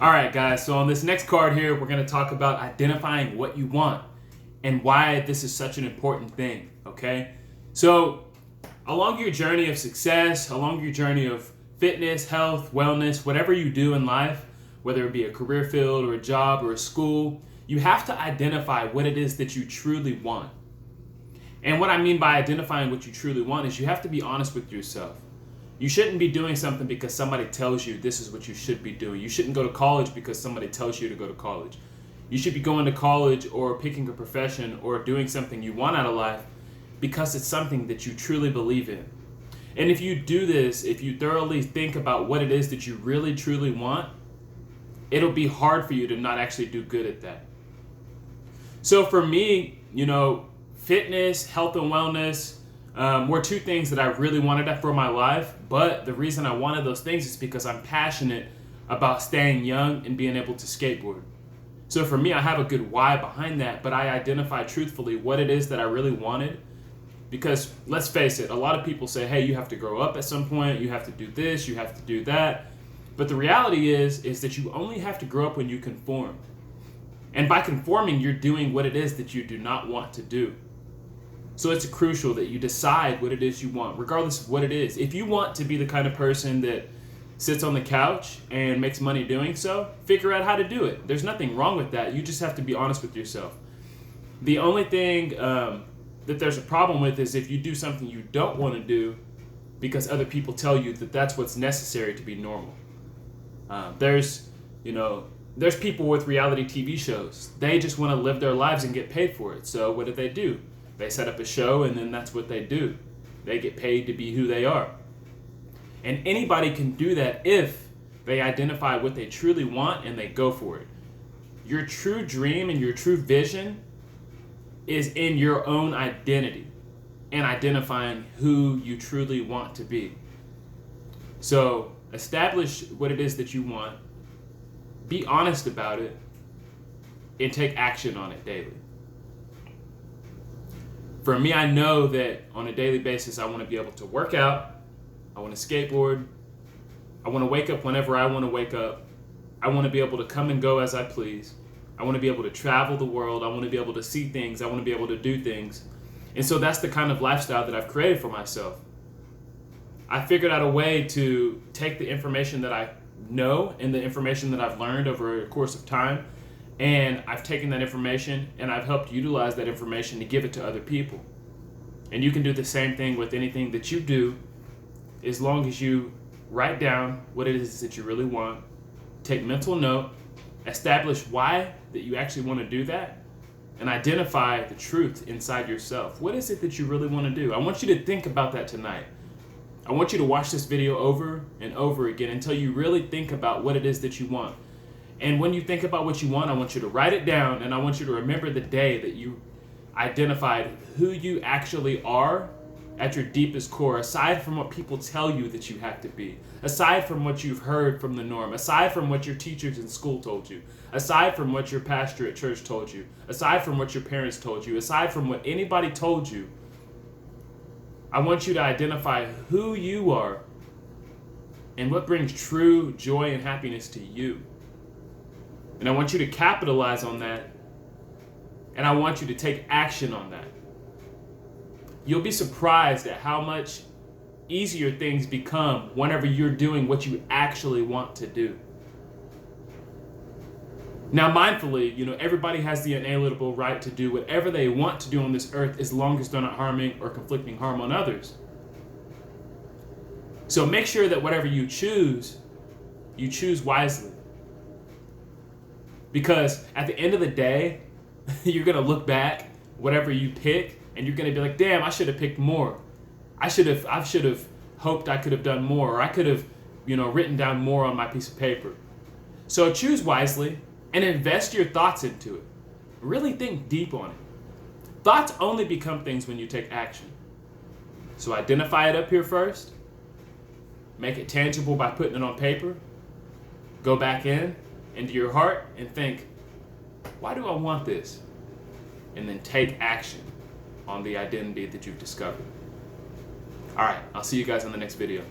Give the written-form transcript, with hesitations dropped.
All right, guys, so on this next card here, we're going to talk about identifying what you want and why this is such an important thing, okay? So, along your journey of success, along your journey of fitness, health, wellness, whatever you do in life, whether it be a career field or a job or a school, you have to identify what it is that you truly want. And what I mean by identifying what you truly want is you have to be honest with yourself. You shouldn't be doing something because somebody tells you this is what you should be doing. You shouldn't go to college because somebody tells you to go to college. You should be going to college or picking a profession or doing something you want out of life because it's something that you truly believe in. And if you do this, if you thoroughly think about what it is that you really truly want, it'll be hard for you to not actually do good at that. So for me, fitness, health and wellness, were two things that I really wanted for my life, but the reason I wanted those things is because I'm passionate about staying young and being able to skateboard. So for me, I have a good why behind that, but I identify truthfully what it is that I really wanted. Because let's face it, a lot of people say, hey, you have to grow up at some point, you have to do this, you have to do that. But the reality is that you only have to grow up when you conform. And by conforming, you're doing what it is that you do not want to do. So it's crucial that you decide what it is you want, regardless of what it is. If you want to be the kind of person that sits on the couch and makes money doing so, figure out how to do it. There's nothing wrong with that. You just have to be honest with yourself. The only thing that there's a problem with is if you do something you don't want to do because other people tell you that that's what's necessary to be normal. There's people with reality TV shows. They just want to live their lives and get paid for it. So what do? They set up a show and then that's what they do. They get paid to be who they are. And anybody can do that if they identify what they truly want and they go for it. Your true dream and your true vision is in your own identity and identifying who you truly want to be. So establish what it is that you want, be honest about it, and take action on it daily. For me, I know that on a daily basis, I want to be able to work out, I want to skateboard, I want to wake up whenever I want to wake up, I want to be able to come and go as I please, I want to be able to travel the world, I want to be able to see things, I want to be able to do things. And so that's the kind of lifestyle that I've created for myself. I figured out a way to take the information that I know and the information that I've learned over a course of time, and I've taken that information and I've helped utilize that information to give it to other people. And you can do the same thing with anything that you do, as long as you write down what it is that you really want, take mental note, establish why that you actually want to do that, and identify the truth inside yourself. What is it that you really want to do? I want you to think about that tonight. I want you to watch this video over and over again until you really think about what it is that you want. And when you think about what you want, I want you to write it down, and I want you to remember the day that you identified who you actually are at your deepest core, aside from what people tell you that you have to be, aside from what you've heard from the norm, aside from what your teachers in school told you, aside from what your pastor at church told you, aside from what your parents told you, aside from what anybody told you. I want you to identify who you are and what brings true joy and happiness to you. And I want you to capitalize on that, and I want you to take action on that. You'll be surprised at how much easier things become whenever you're doing what you actually want to do. Now, mindfully, everybody has the inalienable right to do whatever they want to do on this earth as long as they're not harming or conflicting harm on others. So make sure that whatever you choose wisely. Because at the end of the day, you're going to look back, whatever you pick, and you're going to be like, damn, I should have picked more. I should have hoped I could have done more, or I could have, written down more on my piece of paper. So choose wisely and invest your thoughts into it. Really think deep on it. Thoughts only become things when you take action. So identify it up here first. Make it tangible by putting it on paper. Go back into your heart and think, why do I want this? And then take action on the identity that you've discovered. All right, I'll see you guys on the next video.